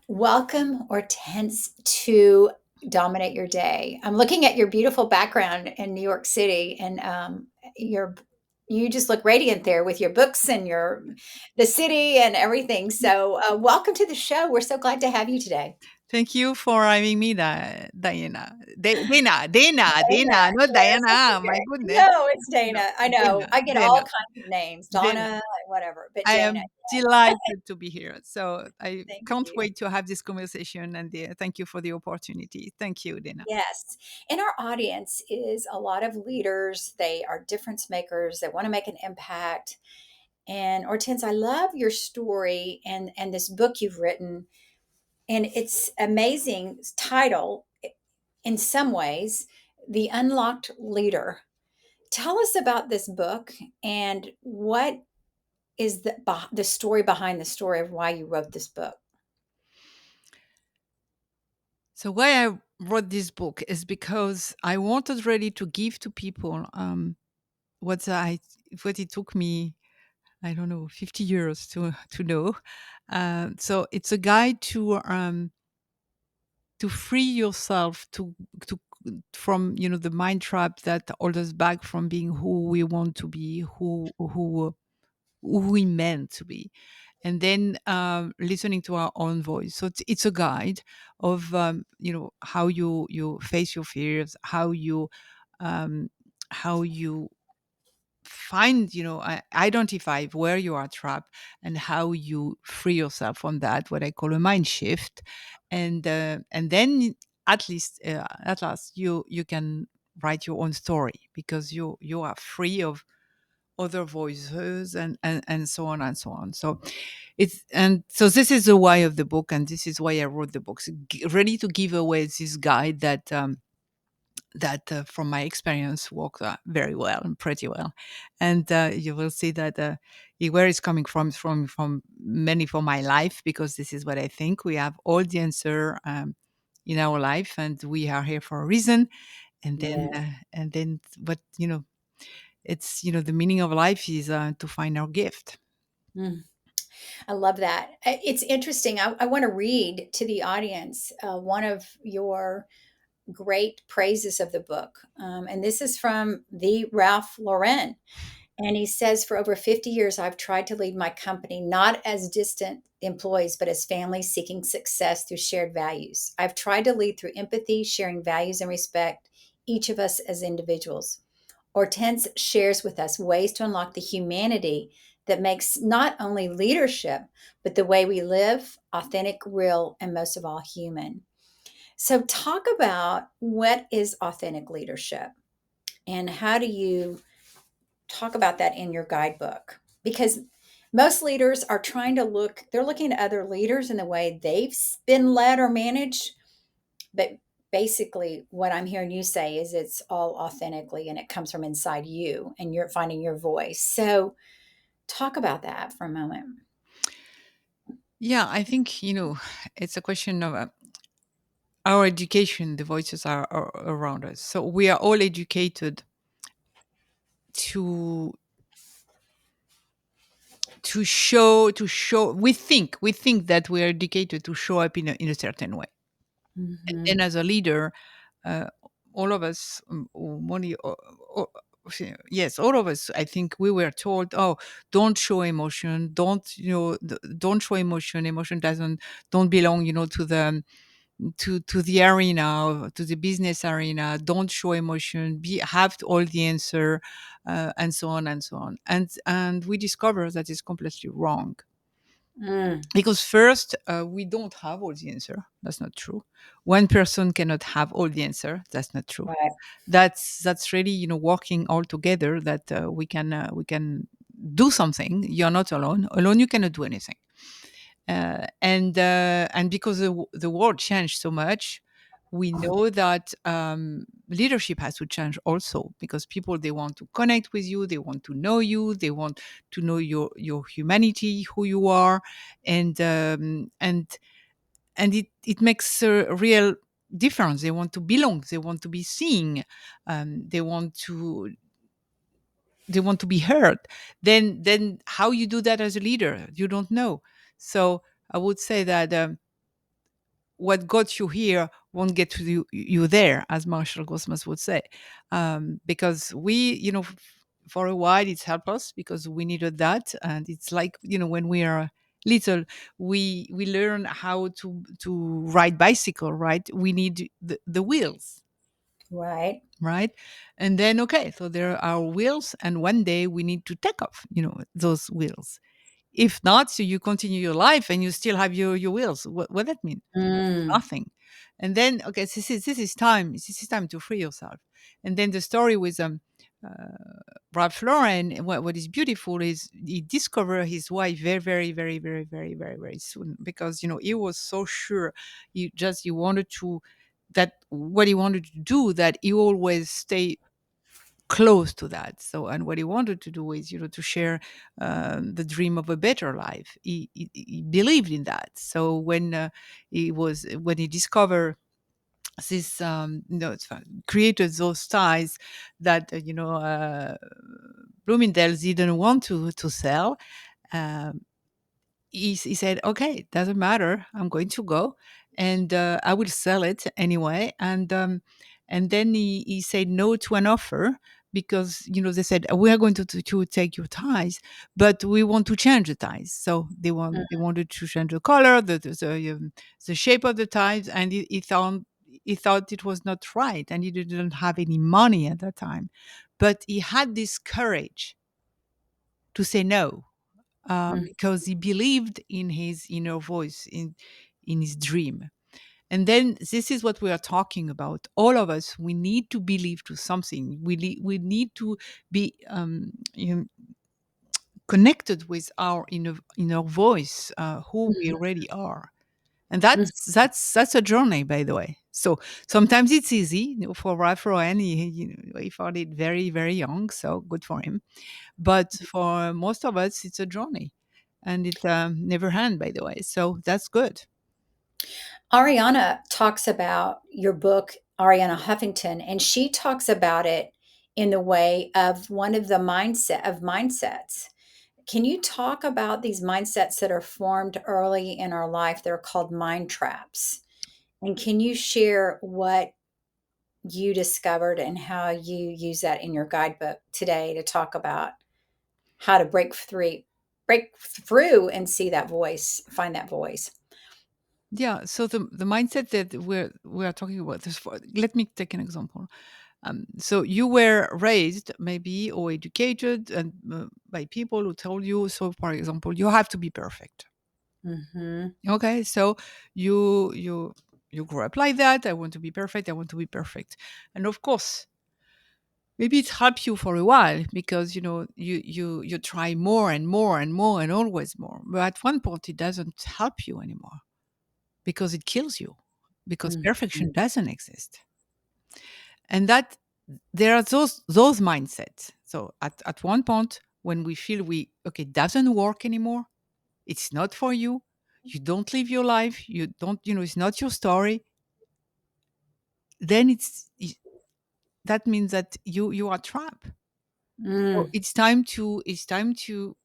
Welcome, Hortense, to Dominate Your Day. I'm looking at your beautiful background in New York City, and your you just look radiant there with your books and your the city and everything. So, welcome to the show. We're so glad to have you today. Thank you for having me, Diana. Dana, not Yes, that's Diana. My okay. goodness. No, it's No, Dana. I know. I get all Dana, kinds of names, Dana. Donna, whatever, but I Dana. am delighted to be here. So I Thank can't you. wait to have this conversation. And thank you for the opportunity. Thank you, Dana. Yes. And our audience is a lot of leaders. They are difference makers. They want to make an impact. And Hortense, I love your story and this book you've written. And it's amazing title in some ways, The Unlocked Leader. Tell us about this book and what is the story behind the story of why you wrote this book. So why I wrote this book is because I wanted really to give to people what I what it took me, I don't know, 50 years to know. So it's a guide to free yourself to from the mind trap that holds us back from being who we want to be, who we meant to be, and then listening to our own voice. So it's a guide of how you face your fears, um, how you find identify where you are trapped, and how you free yourself from that, what I call a mind shift. And then at last you can write your own story, because you are free of other voices, and so on and so on. So this is the why of the book, and this is why I wrote the book. So, ready to give away this guide that from my experience works very well and pretty well. And you will see that where it's coming from many for my life, because this is what I think. We have all the answer in our life, and we are here for a reason. And then Yes. but it's the meaning of life is to find our gift. Mm, I love that. It's interesting. I want to read to the audience one of your great praises of the book. And this is from the Ralph Lauren. And he says, for over 50 years, I've tried to lead my company not as distant employees, but as families seeking success through shared values. I've tried to lead through empathy, sharing values and respect, each of us as individuals. Hortense shares with us ways to unlock the humanity that makes not only leadership, but the way we live authentic, real, and most of all, human. So, talk about what is authentic leadership and how do you talk about that in your guidebook? Because most leaders are trying to they're looking at other leaders and the way they've been led or managed. But basically, what I'm hearing you say is it's all authentically and it comes from inside you and you're finding your voice. So, talk about that for a moment. Yeah, I think it's a question of our education. The voices are around us, so we are all educated to to show. We think that we are educated to show up in a certain way. And Hmm. then as a leader, uh, all of us, money yes, all of us, I think we were told, oh, don't show emotion, don't show emotion. Emotion doesn't don't belong to the arena, to the business arena. Don't show emotion, have all the answer, and so on and so on. And we discover that is completely wrong. Mm, Because first, we don't have all the answer. That's not true. One person cannot have all the answer. That's not true. right. That's really working all together, that we can do something. You're not alone. Alone you cannot do anything. And because the world changed so much, we know that leadership has to change also, because people, they want to connect with you, they want to know you, they want to know your humanity, who you are. And um, and and it makes a real difference. They want to belong, they want to be seen, they want to be heard. Then how you do that as a leader, you don't know. So I would say that. what got you here won't get to you there, as Marshall Goldsmith would say. Because we, for a while it's helped us because we needed that. And it's like, when we are little, we learn how to ride bicycle, right? We need the wheels, Right. right? And then, okay, so there are wheels, and one day we need to take off, those wheels. If not, so you continue your life and you still have your wheels. What that mean? Mm. Nothing. And then, okay, this is time to free yourself. And then the story with Ralph Lauren, what is beautiful is he discovered his wife very, very, very, very, very, very, very soon, because he was so sure he wanted to, that what he wanted to do, that he always stay close to that. So, and what he wanted to do is, to share the dream of a better life. He believed in that. So when he discovered this, created those ties that Bloomingdale's didn't want to sell. Um, he said, "Okay, doesn't matter. I'm going to go, and I will sell it anyway." And then he said no to an offer because they said, "We are going to take your ties, but we want to change the ties." So they wanted to change the color, the shape of the ties, and he thought it was not right, and he didn't have any money at that time, but he had this courage to say no, Mm. because he believed in his inner voice, in his dream. And then this is what we are talking about. All of us, we need to believe to something. We need to be connected with our inner voice, who we Mhm. really are. And that's a journey, by the way. So sometimes it's easy. For Ralph Lauren, he found it very, very young, so good for him. But for most of us, it's a journey, and it never end, by the way. So that's good. Ariana talks about your book, Ariana Huffington, and she talks about it in the way of one of the mindsets. Can you talk about these mindsets that are formed early in our life? They're called mind traps. And can you share what you discovered and how you use that in your guidebook today to talk about how to break through and see that voice, find that voice? Yeah. So the mindset that we are talking about is for. Let me take an example. So you were raised, maybe, or educated, and by people who told you. So, for example, you have to be perfect. Mhm. Okay. So you grew up like that. I want to be perfect. I want to be perfect. And of course, maybe it helped you for a while because you try more and more and more and always more. But at one point, it doesn't help you anymore because it kills you, because perfection Mhm. doesn't exist. And that there are those mindsets. So at one point, when we feel we okay, doesn't work anymore, it's not for you, you don't live your life, you don't, it's not your story, then that means that you are trapped. So Mm. it's time to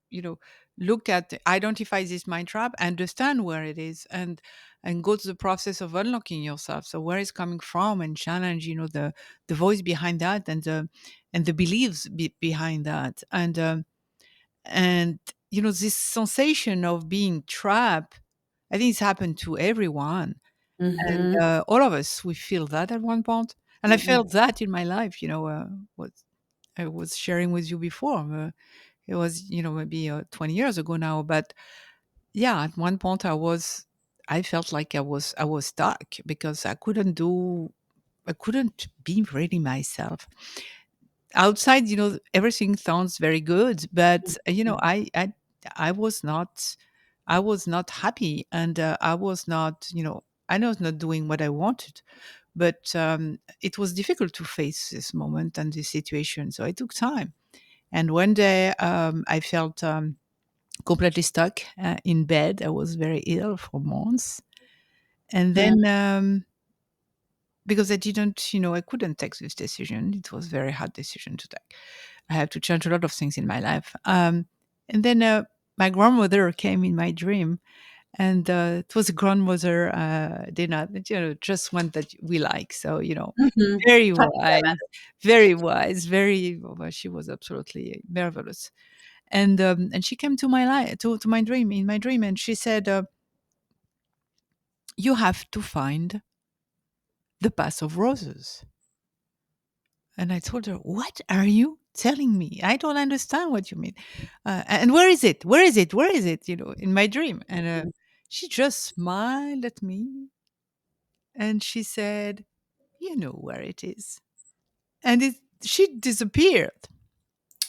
look at, identify this mind trap, understand where it is, and go to the process of unlocking yourself. So where it's coming from, and challenge the voice behind that, and the beliefs behind that, and this sensation of being trapped. I think it's happened to everyone, and Mhm. all of us, we feel that at one point. And I Mhm. felt that in my life. What I was sharing with you before. It was, maybe 20 years ago now. But yeah, at one point I felt like I was stuck because I couldn't be really myself. Outside, everything sounds very good, but Mhm. I was not happy, and I was not doing what I wanted. But it was difficult to face this moment and this situation, so it took time. And one day, I felt completely stuck in bed. I was very ill for months. And Mhm. then, because I couldn't take this decision. It was a very hard decision to take. I had to change a lot of things in my life. And then my grandmother came in my dream, And it was a grandmother dinner, just one that we like. So Mhm. very Funny wise, grandmother. very wise, very. Well, she was absolutely marvelous. And she came to my to my dream, in my dream, and she said, "You have to find the path of roses." And I told her, "What are you telling me? I don't understand what you mean. And where is it? Where is it? Where is it?" In my dream. And she just smiled at me and she said, "You know where it is." And she disappeared.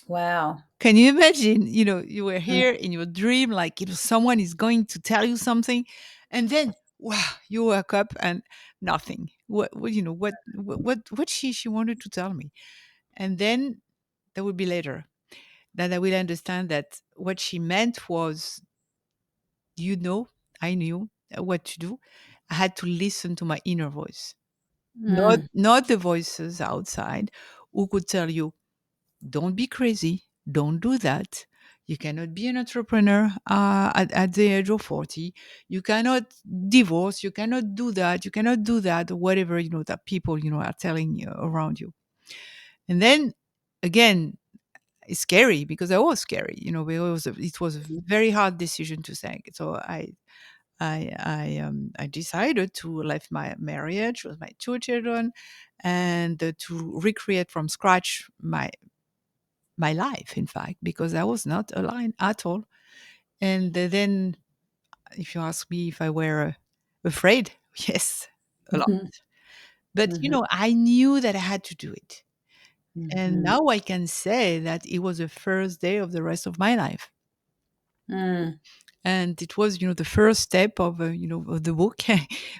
Wow. Can you imagine? You were Mm, here in your dream, like, someone is going to tell you something, and then, wow, you woke up and nothing. What she wanted to tell me. And then that would be later that I will understand that what she meant was, you know, I knew what to do. I had to listen to my inner voice, not mm, not the voices outside who could tell you, "Don't be crazy, don't do that. You cannot be an entrepreneur at the age of 40. You cannot divorce. You cannot do that. You cannot do that," or whatever that people are telling you around you. And then again, it's scary because I was scary. It was a very hard decision to take. So I decided to leave my marriage with my two children and to recreate from scratch my life, in fact, because I was not aligned at all. And then, if you ask me if I were afraid, yes, a lot. mhm, But mhm, I knew that I had to do it. And mhm, now I can say that it was the first day of the rest of my life. mm, And it was the first step of of the book.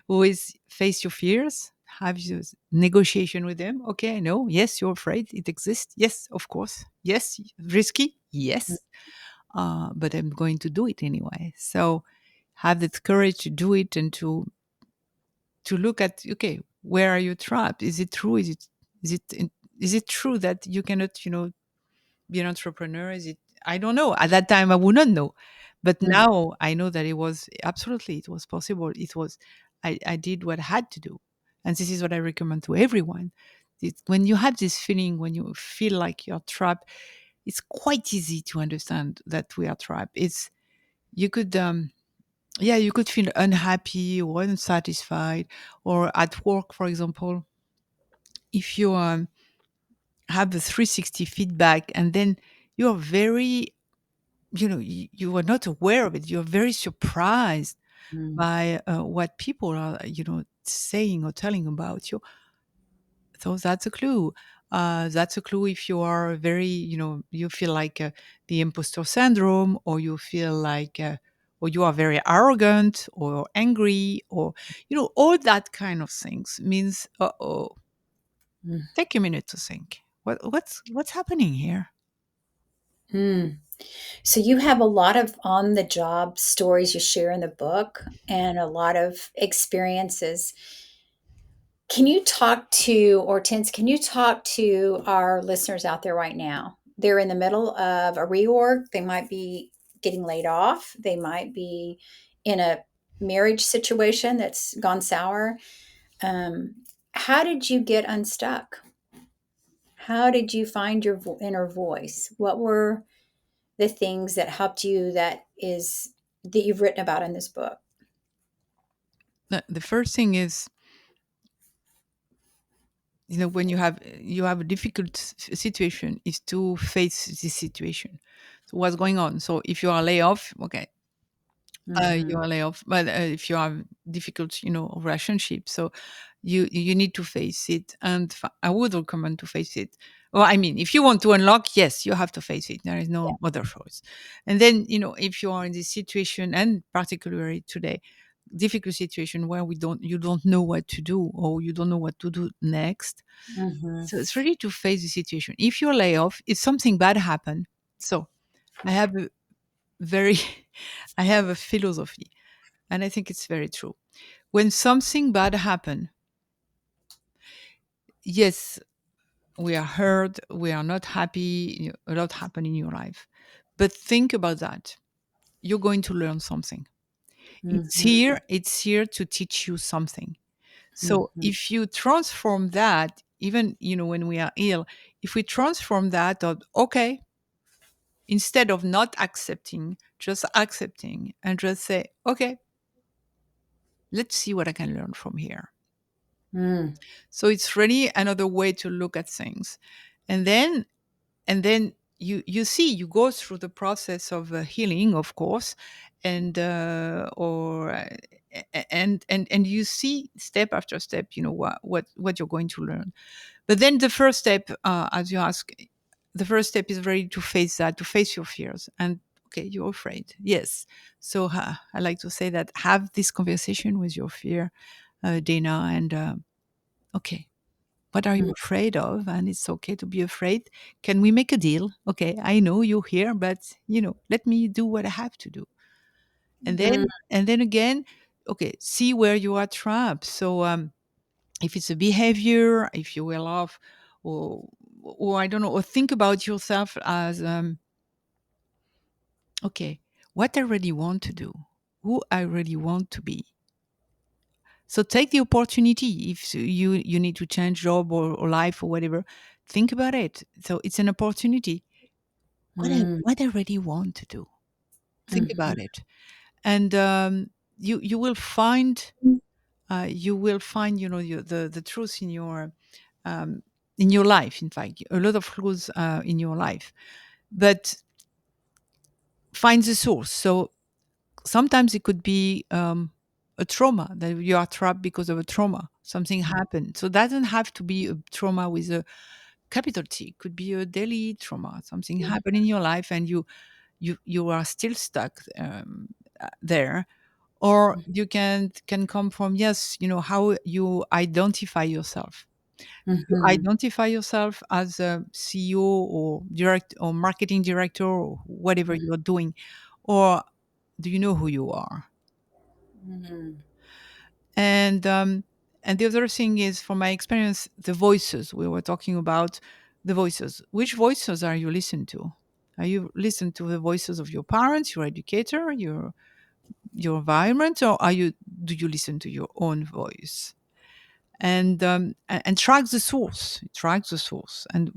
Always face your fears, have your negotiation with them. Okay, I know, yes, you're afraid, it exists, yes, of course, yes, risky, yes, but I'm going to do it anyway. So have the courage to do it and to look at, okay, where are you trapped? Is it true? Is it true that you cannot be an entrepreneur? Is it? I don't know. At that time, I would not know, but mm, now I know that it was possible. I did what I had to do, and this is what I recommend to everyone. When you have this feeling, when you feel like you're trapped, it's quite easy to understand that we are trapped. It's you could yeah, you could feel unhappy or unsatisfied, or at work, for example, if you have the 360 feedback and then you're very you are not aware of it, you're very surprised mm, by what people are saying or telling about you. So that's a clue. That's a clue if you are very you feel like the imposter syndrome, or you feel like or you are very arrogant or angry, or all that kind of things means, uh-oh, mm, take a minute to think, what's happening here. mm. So you have a lot of on the job stories you share in the book and a lot of experiences. Can you talk to, Hortense, can you talk to our listeners out there right now? They're in the middle of a reorg. They might be getting laid off. They might be in a marriage situation that's gone sour. Um, how did you get unstuck? How did you find your inner voice? What were the things that helped you that you've written about in this book? The first thing is, when you have a difficult situation, is to face this situation. So what's going on? So if you are laid off, okay, you Mhm. are laid off. But if you have difficult relationship, so you need to face it. And I would recommend to face it. Well, I mean, if you want to unlock, yes, you have to face it. There is Yeah. no other choice. And then if you are in this situation, and particularly today, difficult situation where you don't know what to do, or you don't know what to do next. Mhm. So it's really to face the situation. If you're laid off, if something bad happened, so I have a very I have a philosophy, and I think it's very true. When something bad happen, yes, we are hurt, we are not happy, a lot happen in your life. But think about that. You're going to learn something. Mhm. It's here to teach you something. So Mhm. if you transform that, even when we are ill, if we transform that of okay, instead of not accepting, just accepting and just say, okay, let's see what I can learn from here. Mm. So it's really another way to look at things. And then you see, you go through the process of healing, of course, and or and you see step after step, what you're going to learn. But then the first step, as you ask, the first step is really to face that, to face your fears. And okay, you're afraid. Yes. So I like to say that have this conversation with your fear, Dana, and okay, what are you Mm. afraid of? And it's okay to be afraid. Can we make a deal? Okay, I know you're here, but let me do what I have to do. Mm. And then again, okay, see where you are trapped. So if it's a behavior, if you will off, or I don't know, or think about yourself as okay, what I really want to do, who I really want to be. So take the opportunity. If you need to change job or life or whatever, think about it. So it's an opportunity. Mm. What I really want to do. Think Mhm. about it, and you will find the truth in your life. In fact, a lot of clues in your life, but find the source. So sometimes it could be a trauma that you are trapped because of a trauma. Something happened. So it doesn't have to be a trauma with a capital T. It could be a daily trauma. Something happened in your life, and you are still stuck there. Or you can come from, yes, how you identify yourself. You Mhm. identify yourself as a CEO or direct or marketing director or whatever you're doing, or do you know who you are? Mhm. And the other thing is, from my experience, the voices we were talking about, the voices. Which voices are you listening to? Are you listening to the voices of your parents, your educator, your environment, or do you listen to your own voice? And track the source. Track the source. And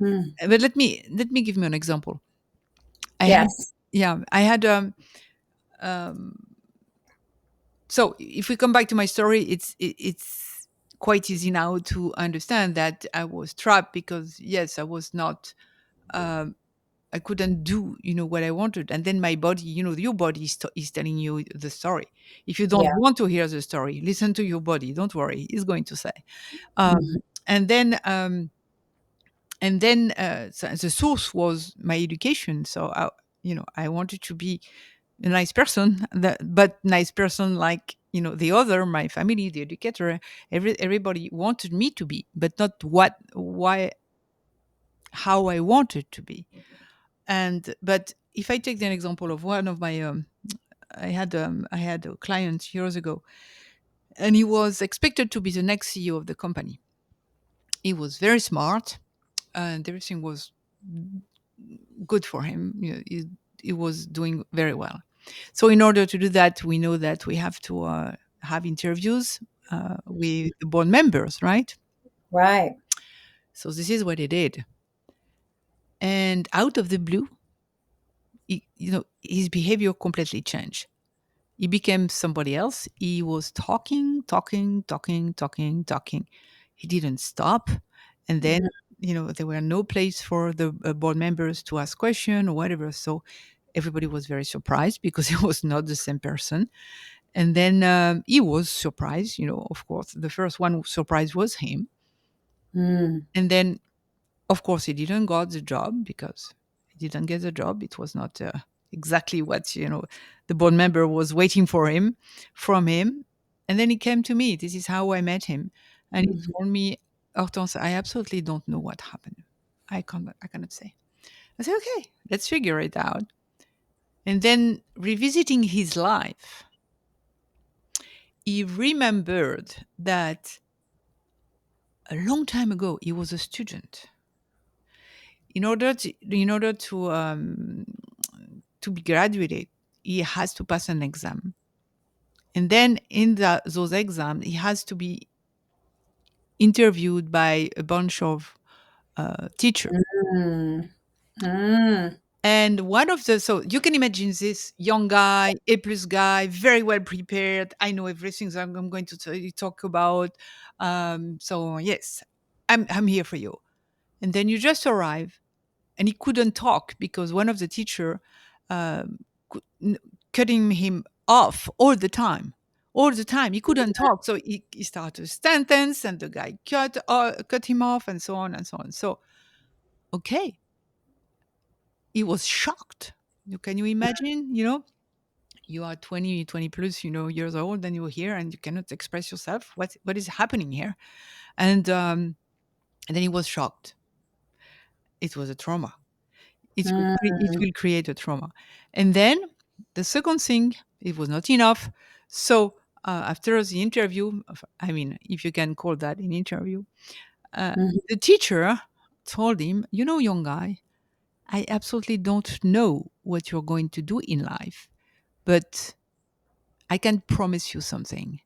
Mm. but let me give you an example. I had Yes. yeah, I had um so if we come back to my story, it's quite easy now to understand that I was trapped because yes, I was not um I couldn't do what I wanted, and then my body, your body is telling you the story. If you don't Yeah. want to hear the story, listen to your body. Don't worry, it's going to say. um, Mhm. and then so the source was my education. So I wanted to be a nice person, but nice person like the other, my family, the educator, everybody wanted me to be, but not why how I wanted to be. And but if I take an example of one of my I had a client years ago, and he was expected to be the next CEO of the company. He was very smart, and everything was good for him. He was doing very well. So in order to do that, we know that we have to have interviews with the board members, right? Right. So this is what he did. And out of the blue, his behavior completely changed. He became somebody else. He was talking, talking, talking, talking, talking. He didn't stop. And then, Mhm. there were no place for the board members to ask question or whatever. So everybody was very surprised because he was not the same person. And then he was surprised, of course. The first one surprised was him. Mm. And then, of course, he didn't got the job because he didn't get the job. It was not exactly what the board member was waiting for him from him. And then he came to me. This is how I met him, and he Mhm. told me, "Hortense, I absolutely don't know what happened. I cannot say." I said, "Okay, let's figure it out." And then revisiting his life, he remembered that a long time ago he was a student. In order to be graduated, he has to pass an exam. And then in those exams, he has to be interviewed by a bunch of teachers. Mm. Mm. And one of the, so you can imagine this young guy, A plus guy, very well prepared. I know everything that I'm going to talk about. So yes, I'm here for you. And then you just arrive, and he couldn't talk because one of the teacher um, cutting him off all the time. He couldn't talk, so he started a sentence, and the guy cut him off, and so on and so on. So okay, he was shocked. Can you imagine? You are 20 plus, years old, and you're here, and you cannot express yourself. What is happening here? And then he was shocked. It was a trauma. It Mm. will create a trauma. And then the second thing, it was not enough. So after the interview, I mean, if you can call that an interview, uh, Mhm. the teacher told him, young guy, I absolutely don't know what you're going to do in life, but I can promise you something.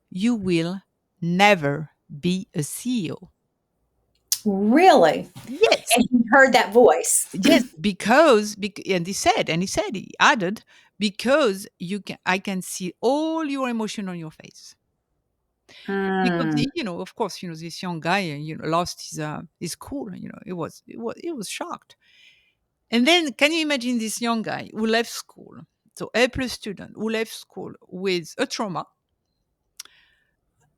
You will never be a CEO. Really? Yes. And he heard that voice. Yes, because and he added, because I can see all your emotion on your face. Because Mm. of course, this young guy, lost his cool. He was shocked. And then, can you imagine this young guy who left school, so A plus student who left school with a trauma,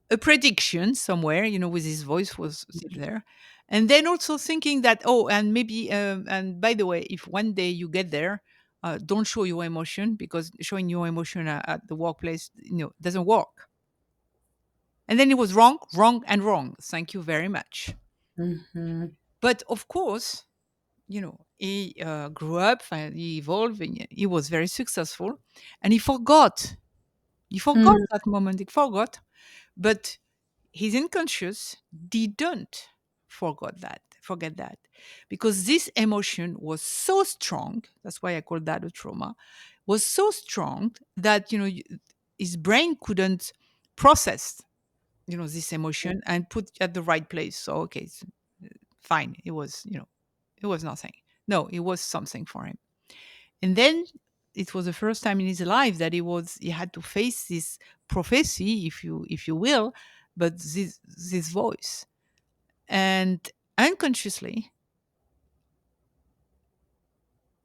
a prediction somewhere, with his voice was still there. And then also thinking that, oh, and maybe, and by the way, if one day you get there, don't show your emotion, because showing your emotion at the workplace, doesn't work. And then it was wrong, wrong, and wrong. Thank you very much. Mhm. But of course, he grew up and he evolved, and he was very successful, and he forgot. He forgot Mm. that moment. He forgot. But his unconscious didn't forget that, because this emotion was so strong. That's why I call that a trauma. Was so strong that his brain couldn't process this emotion and put at the right place. So okay, it's fine. It was nothing. No, it was something for him. And then it was the first time in his life that he had to face this prophecy, if you will, but this voice. And unconsciously,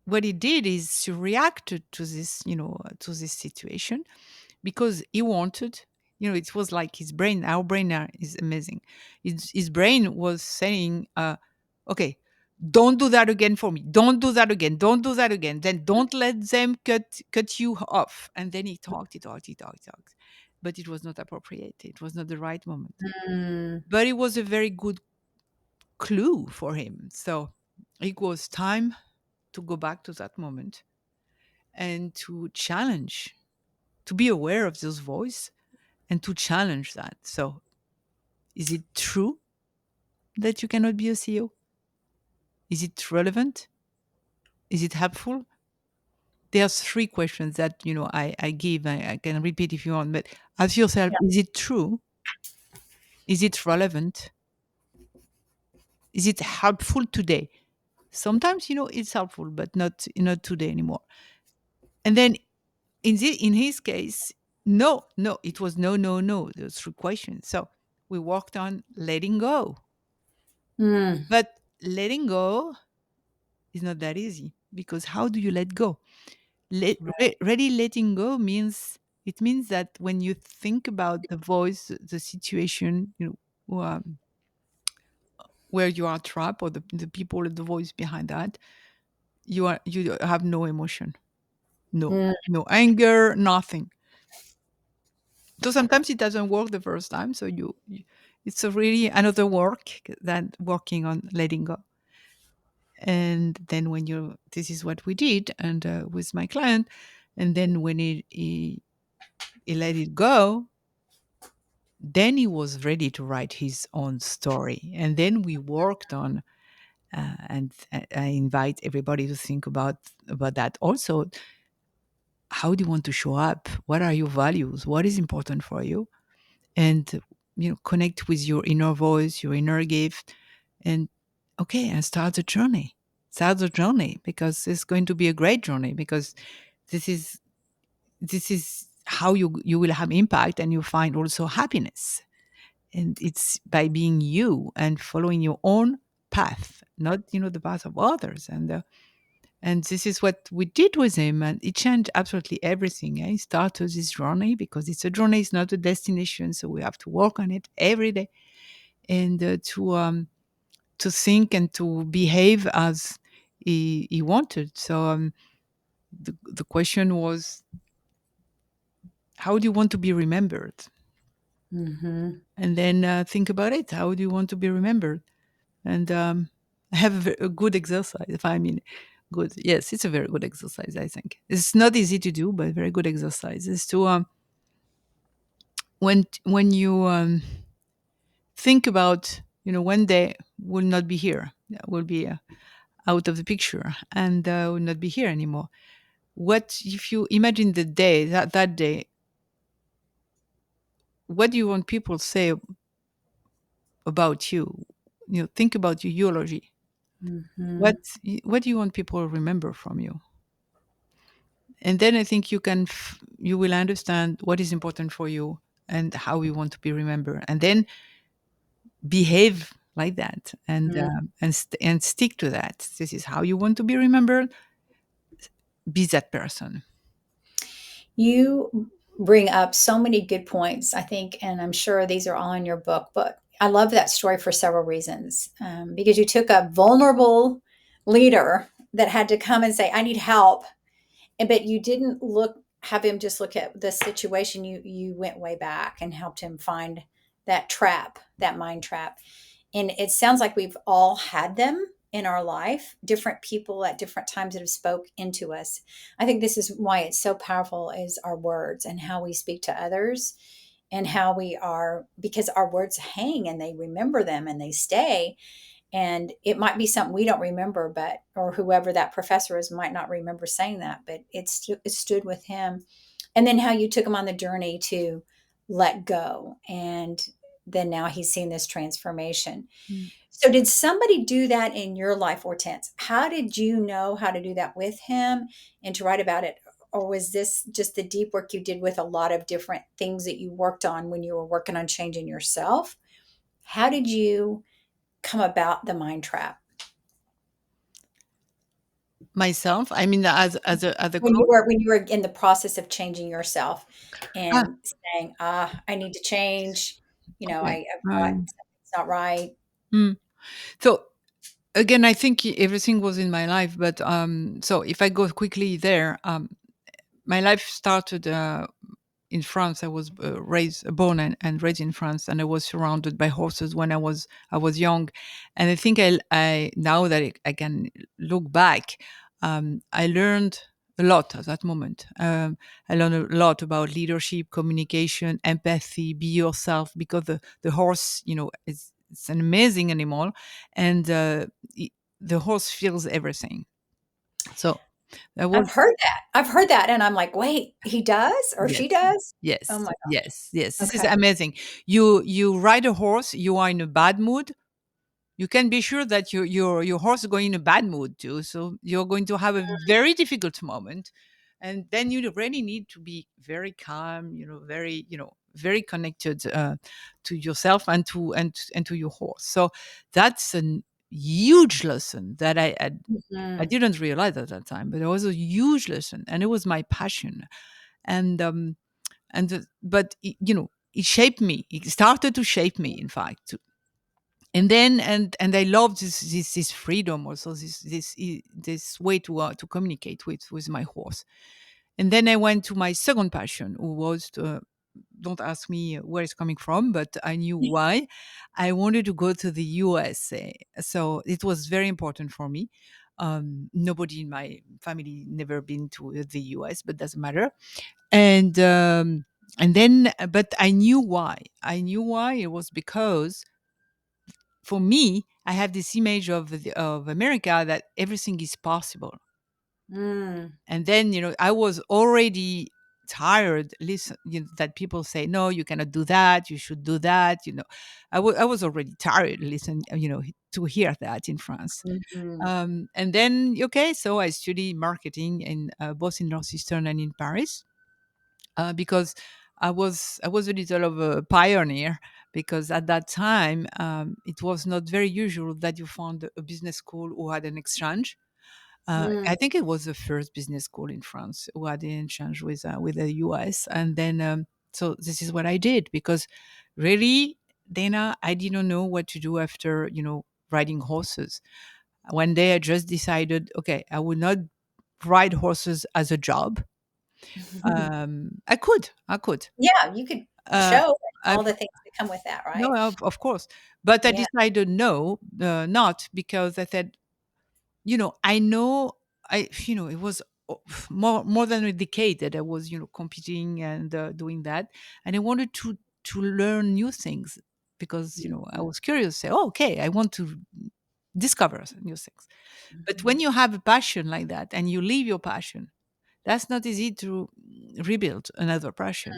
what he did is to react to this situation, because he wanted, it was like his brain, our brain is amazing. His brain was saying, okay, don't do that again for me, don't do that again, don't do that again, then don't let them cut you off. And then he talked, but it was not appropriate, it was not the right moment. Mm. But it was a very good clue for him. So it was time to go back to that moment and to challenge, to be aware of those voice, and to challenge that. So, is it true that you cannot be a CEO? Is it relevant? Is it helpful? There's three questions that I give. I can repeat if you want, but ask yourself: Yeah. is it true? Is it relevant? Is it helpful today? Sometimes it's helpful, but not today anymore. And then in his case, no, no, it was no, no, no. Those three questions. So we worked on letting go, Mm. but letting go is not that easy, because how do you let go? Really letting go means that when you think about the voice, the situation, where you are trapped, or the people, the voice behind that, you have no emotion, Mm. no anger, nothing. So sometimes it doesn't work the first time. So it's a really another work than working on letting go. And then when this is what we did, and with my client, and then when he let it go, then he was ready to write his own story. And then we worked on, and I invite everybody to think about that also. how do you want to show up? What are your values? What is important for you? And connect with your inner voice, your inner gift, and okay, and start the journey. Start the journey, because it's going to be a great journey, because this is how you will have impact, and you find also happiness. And it's by being you and following your own path, not the path of others. And this is what we did with him, and it changed absolutely everything. He started this journey, because it's a journey, it's not a destination. So we have to work on it every day, and to think and to behave as he wanted. So the question was, how do you want to be remembered? Hmm. And then think about it. How do you want to be remembered? And I have a good exercise. If I mean, good, yes, it's a very good exercise. I think it's not easy to do, but very good exercise is to when you think about one day will not be here, will be out of the picture, and will not be here anymore. What if you imagine the day, that day? What do you want people to say about you? Think about your eulogy. Hmm. What do you want people to remember from you? And then I think you will understand what is important for you and how you want to be remembered, and then behave like that, and stick to that. This is how you want to be remembered. Be that person. You bring up so many good points, I think, and I'm sure these are all in your book. But I love that story for several reasons. Because you took a vulnerable leader that had to come and say, "I need help," but you didn't have him just look at the situation. You went way back and helped him find that trap, that mind trap. And it sounds like we've all had them in our life, different people at different times that have spoke into us. I think this is why it's so powerful, is our words and how we speak to others, and how we are, because our words hang and they remember them and they stay. And it might be something we don't remember, but or whoever that professor is might not remember saying that, but it stood with him. And then how you took him on the journey to let go, and then now he's seen this transformation. Mm. So did somebody do that in your life, Hortense? How did you know how to do that with him and to write about it? Or was this just the deep work you did with a lot of different things that you worked on when you were working on changing yourself? How did you come about the mind trap Myself, I mean, as a coach. when you were in the process of changing yourself Ah, and saying, I need to change, okay. I've got something's not right. Mm. So again, I think everything was in my life, but so if I go quickly there, my life started in France. I was born and raised in France, and I was surrounded by horses when I was young. And I think I now that I can look back, I learned a lot at that moment. I learned a lot about leadership, communication, empathy, be yourself, because the horse, is it's an amazing animal, and i- the horse feels everything. So that was. I've heard that, and I'm like, wait, he does or she Yes. does? Oh Yes. my Yes. Yes. god. This is Okay. amazing. You ride a horse, you are in a bad mood. You can be sure that your horse is going in a bad mood too. So you're going to have a very difficult moment. And then you really need to be very calm, very connected to yourself and to your horse. So that's a huge lesson that I Mhm. didn't realize at that time, but it was a huge lesson, and it was my passion. And but it shaped me. It started to shape me, in fact. And then and I loved this freedom, also this way to communicate with my horse. And then I went to my second passion, who was don't ask me where it's coming from, but I knew why. I wanted to go to the USA, so it was very important for me. Nobody in my family never been to the US, but doesn't matter. And then but I knew why. It was because, for me, I have this image of America, that everything is possible. Mm. And then, I was already tired listen that people say, no, you cannot do that, you should do that. I was already tired listen to hear that in France. Mhm. And then, okay, so I studied marketing in both in Northeastern and in Paris, because I was a little of a pioneer, because at that time, it was not very usual that you found a business school who had an exchange. Mm. I think it was the first business school in France who had an exchange with the US. And then, so this is what I did, because really, Dana, I didn't know what to do after riding horses. One day, I just decided, okay, I will not ride horses as a job. I could. Yeah, you could Uh, show I all the things that come with that, No, right? of course, but I Yeah. decided no, not, because I said, I know, it was more than a decade that I was, competing and doing that, and I wanted to learn new things, because I Mhm. was curious. Say, oh, okay, I want to discover some new things. But when Mhm. you have a passion like that and you leave your passion, that's not easy to rebuild another passion.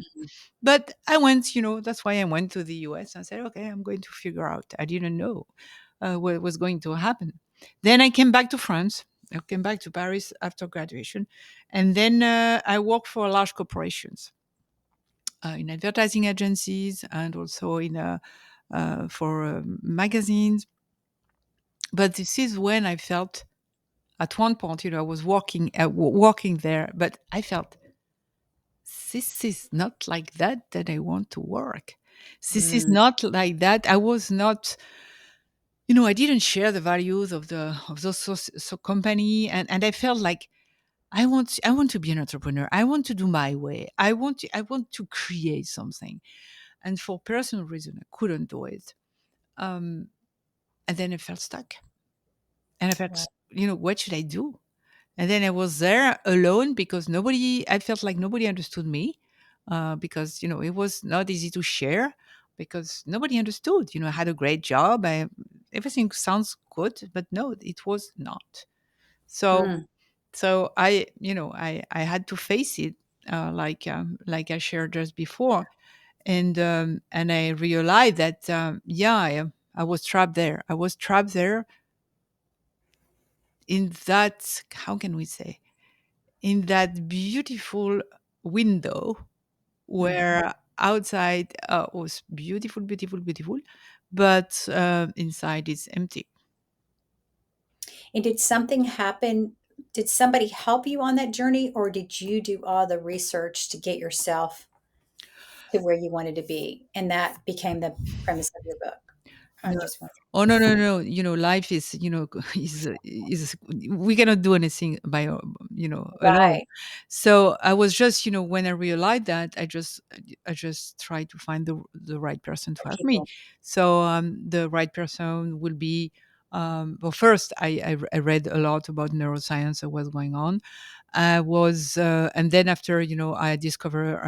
But I went, that's why I went to the US and said, okay, I'm going to figure out. I didn't know what was going to happen. Then I came back to France. I came back to Paris after graduation. And then I worked for large corporations, in advertising agencies, and also for magazines. But this is when I felt, at one point, I was walking there, but I felt, this is not like that I want to work. This is Mm. not like that. I was not, I didn't share the values of those company, and I felt like I want to be an entrepreneur. I want to do my way. I want to create something. And for personal reason, I couldn't do it. Um, and then I felt stuck. And I Wow. felt, what should I do? And then I was there alone, because I felt like nobody understood me, because, it was not easy to share, because nobody understood. I had a great job. Everything sounds good, but no, it was not. So, Mm. I had to face it, like I shared just before. And I realized that, yeah, I was trapped there. I was trapped there in that, how can we say, in that beautiful window, Mhm. where outside was beautiful, beautiful, beautiful, but inside is empty. And did something happen? Did somebody help you on that journey, or did you do all the research to get yourself to where you wanted to be? And that became the premise of your book. I'm No. just wondering. Oh, no, no, no. Life is, is we cannot do anything by alone. Right. So I was just, when I realized that, I just try to find the right person to The help me. people. So the right person will be, well, first I read a lot about neuroscience and what's going on. I was, and then after, I discover,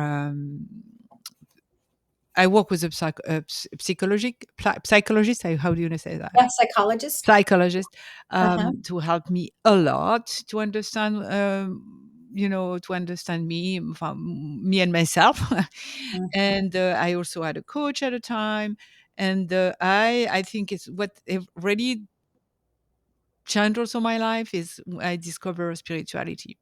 I work with a psychologist. How do you say that? Yeah, psychologist. Psychologist, Uh-huh. to help me a lot to understand, me, me and myself. Mhm. And I also had a coach at a time, and I think it's what it really changed also my life is I discover spirituality.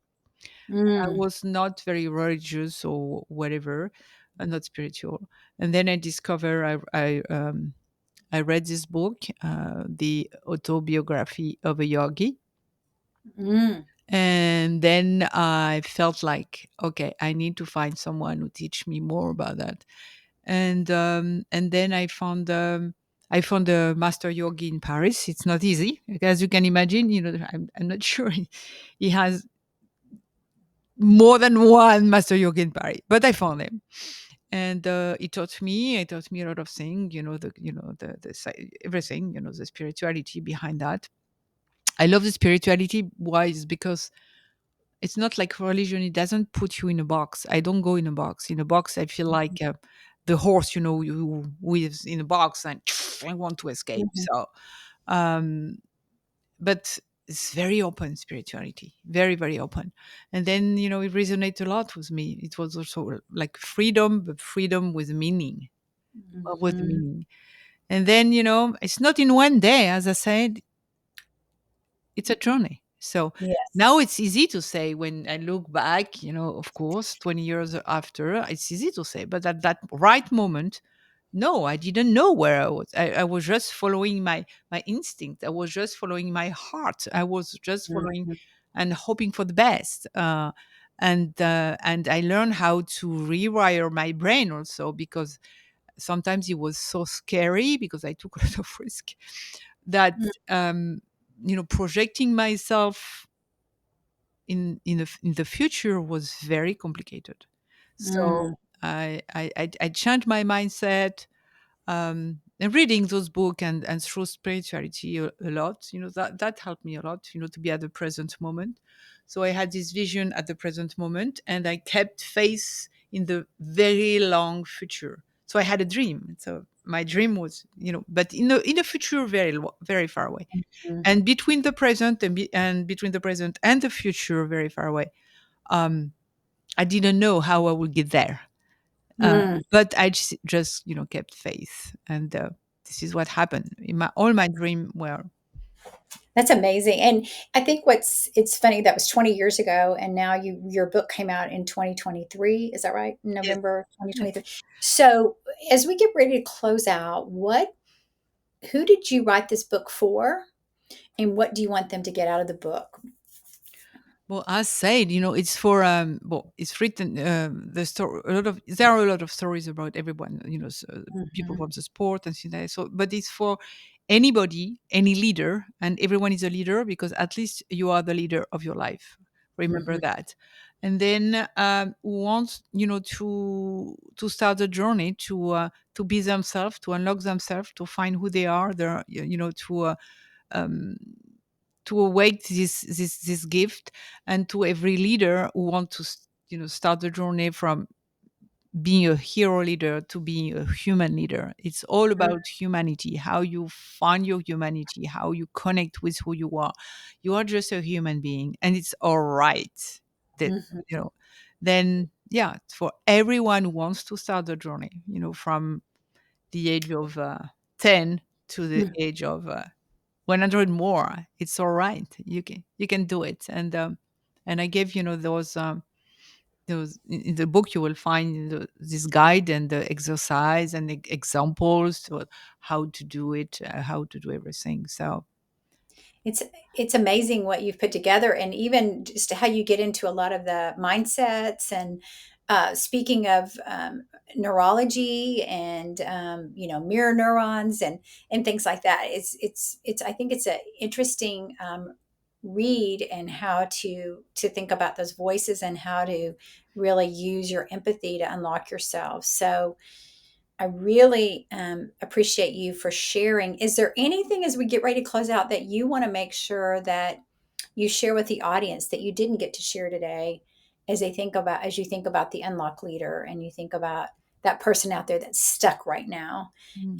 I Mm. was not very religious or whatever, not spiritual. And then I discover I read this book, The Autobiography of a Yogi. Mm. And then I felt like, okay, I need to find someone who teach me more about that. And then I found a master yogi in Paris. It's not easy, as you can imagine. I'm not sure he has more than one master yogi in Paris, but I found him. And he taught me a lot of things, everything, the spirituality behind that. I love the spirituality. Why? Is because it's not like religion. It doesn't put you in a box. I don't go in a box. In a box, I feel like the horse, who is in a box and I want to escape. Mhm. So, um, but it's very open spirituality, very, very open. And then, it resonated a lot with me. It was also like freedom, but freedom with meaning, with Mhm. meaning. And then, it's not in one day, as I said, it's a journey. So Yes. now it's easy to say when I look back, of course, 20 years after, it's easy to say. But at that right moment, no, I didn't know where I was. I was just following my instinct. I was just following my heart. I was just following Mhm. and hoping for the best. And I learned how to rewire my brain also, because sometimes it was so scary because I took a lot of risk that um, projecting myself in the future was very complicated. So Mm. I changed my mindset, and reading those books and through spirituality a lot, that helped me a lot, to be at the present moment. So I had this vision at the present moment, and I kept faith in the very long future. So I had a dream. So my dream was, but in the future, very far away, Mhm. and between the present and between the present and the future, very far away. Um, I didn't know how I would get there, Mm. but I just kept faith, and this is what happened. In all my dream were. That's amazing. And I think it's funny that was 20 years ago, and now your book came out in 2023. Is that right? Yes, November yes. 2023. So as we get ready to close out, who did you write this book for? And what do you want them to get out of the book? Well, as said, it's for it's written the story. There are a lot of stories about everyone. People Mhm. from the sport and things like that. So, but it's for anybody, any leader, and everyone is a leader because at least you are the leader of your life. Remember Mhm. that. And then who wants to start the journey to be themselves, to unlock themselves, to find who they are. There, um, to awake this gift, and to every leader who want to start the journey from being a hero leader to being a human leader. It's all about humanity, how you find your humanity, how you connect with who you are. You are just a human being, and it's all right that Mhm. you know then, yeah, for everyone who wants to start the journey, from the age of 10 to the Mhm. age of 100 more. It's all right. You can do it. And I gave those in the book. You will find this guide and the exercise and examples to how to do it, how to do everything. So It's it's amazing what you've put together, and even just how you get into a lot of the mindsets. And speaking of neurology and mirror neurons and things like that, it's I think it's an interesting read, and how to think about those voices and how to really use your empathy to unlock yourself. So I really appreciate you for sharing. Is there anything as we get ready to close out that you want to make sure that you share with the audience that you didn't get to share today, as you think about the unlock leader, and you think about that person out there that's stuck right now, mm,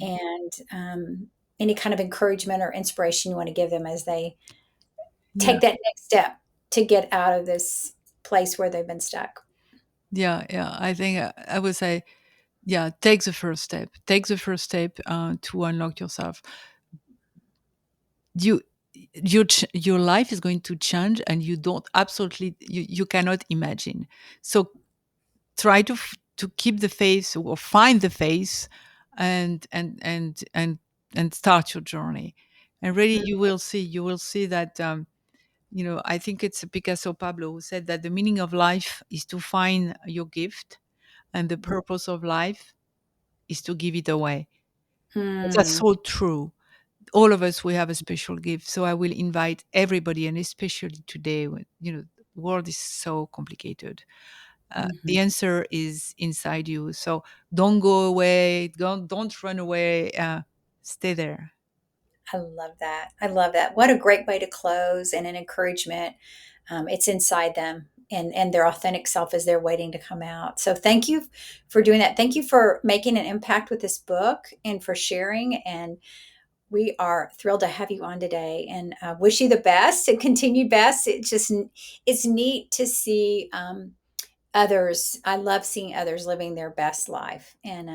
and any kind of encouragement or inspiration you want to give them as they yeah, take that next step to get out of this place where they've been stuck? yeah. I think I would say, yeah, take the first step. Take the first step to unlock yourself. You your life is going to change, and you don't absolutely you cannot imagine. So try to keep the faith, or find the faith, and start your journey. And really, you will see that I think it's Picasso Pablo who said that the meaning of life is to find your gift, and the purpose of life is to give it away. That's Hmm. so true. All of us, we have a special gift. So I will invite everybody, and especially today when the world is so complicated. Hmm. The answer is inside you. So don't go away. Don't run away. Stay there. I love that. I love that. What a great way to close, and an encouragement. It's inside them, and their authentic self is there waiting to come out. So thank you for doing that. Thank you for making an impact with this book, and for sharing. And we are thrilled to have you on today, and wish you the best and continued best. It's neat to see others. I love seeing others living their best life, and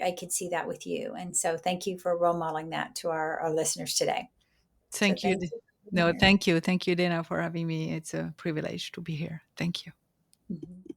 I could see that with you. And so, thank you for role modeling that to our listeners today. So, Thank you. thank you for being No, here. thank you. Thank you, Dana, for having me. It's a privilege to be here. Thank you. Mhm.